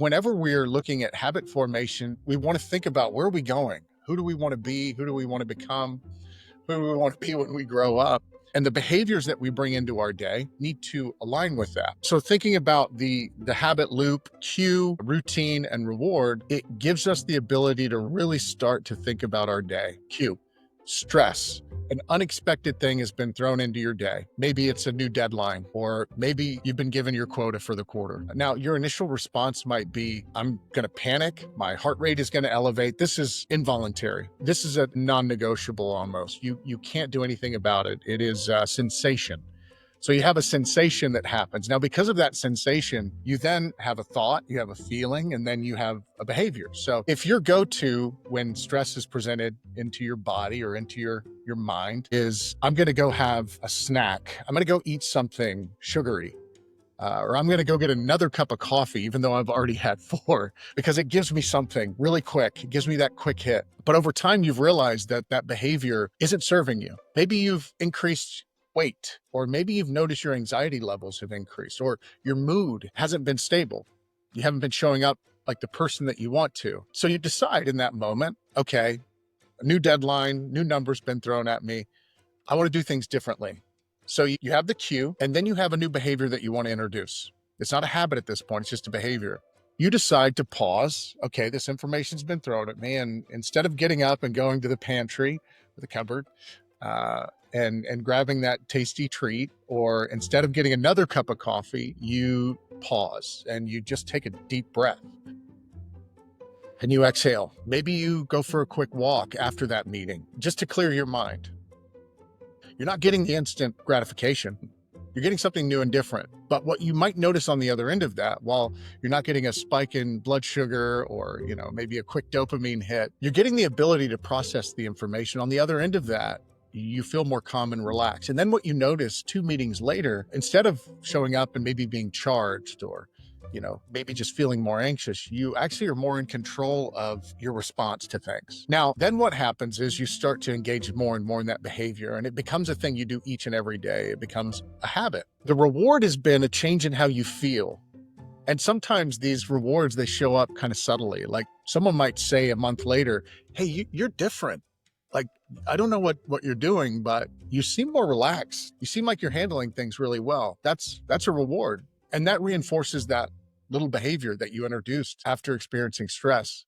Whenever we're looking at habit formation, we want to think about where are we going? Who do we want to be? Who do we want to become? Who do we want to be when we grow up? And the behaviors that we bring into our day need to align with that. So thinking about the habit loop, cue, routine, and reward, it gives us the ability to really start to think about our day. Cue, stress. An unexpected thing has been thrown into your day. Maybe it's a new deadline, or maybe you've been given your quota for the quarter. Now, your initial response might be, I'm going to panic. My heart rate is going to elevate. This is involuntary. This is a non-negotiable almost. You can't do anything about it. It is a sensation. So you have a sensation that happens. Now, because of that sensation, you then have a thought, you have a feeling, and then you have a behavior. So if your go-to when stress is presented into your body or into your mind is, I'm going to go have a snack, I'm going to go eat something sugary, or I'm going to go get another cup of coffee, even though I've already had four, because it gives me something really quick. It gives me that quick hit. But over time, you've realized that that behavior isn't serving you. Maybe you've increased weight, or maybe you've noticed your anxiety levels have increased, or your mood hasn't been stable. You haven't been showing up like the person that you want to. So you decide in that moment, okay, a new deadline, new number's been thrown at me. I want to do things differently. So you have the cue, and then you have a new behavior that you want to introduce. It's not a habit at this point, it's just a behavior. You decide to pause. Okay, this information's been thrown at me, and instead of getting up and going to the pantry or the cupboard, and grabbing that tasty treat, or instead of getting another cup of coffee, you pause and you just take a deep breath and you exhale. Maybe you go for a quick walk after that meeting just to clear your mind. You're not getting the instant gratification. You're getting something new and different. But what you might notice on the other end of that, while you're not getting a spike in blood sugar or, maybe a quick dopamine hit, you're getting the ability to process the information. On the other end of that, you feel more calm and relaxed. And then what you notice 2 meetings later, instead of showing up and maybe being charged or, maybe just feeling more anxious, you actually are more in control of your response to things. Now, then what happens is you start to engage more and more in that behavior, and it becomes a thing you do each and every day. It becomes a habit. The reward has been a change in how you feel. And sometimes these rewards, they show up kind of subtly. Like someone might say a month later, hey, you're different. Like, I don't know what you're doing, but you seem more relaxed. You seem like you're handling things really well. That's a reward. And that reinforces that little behavior that you introduced after experiencing stress.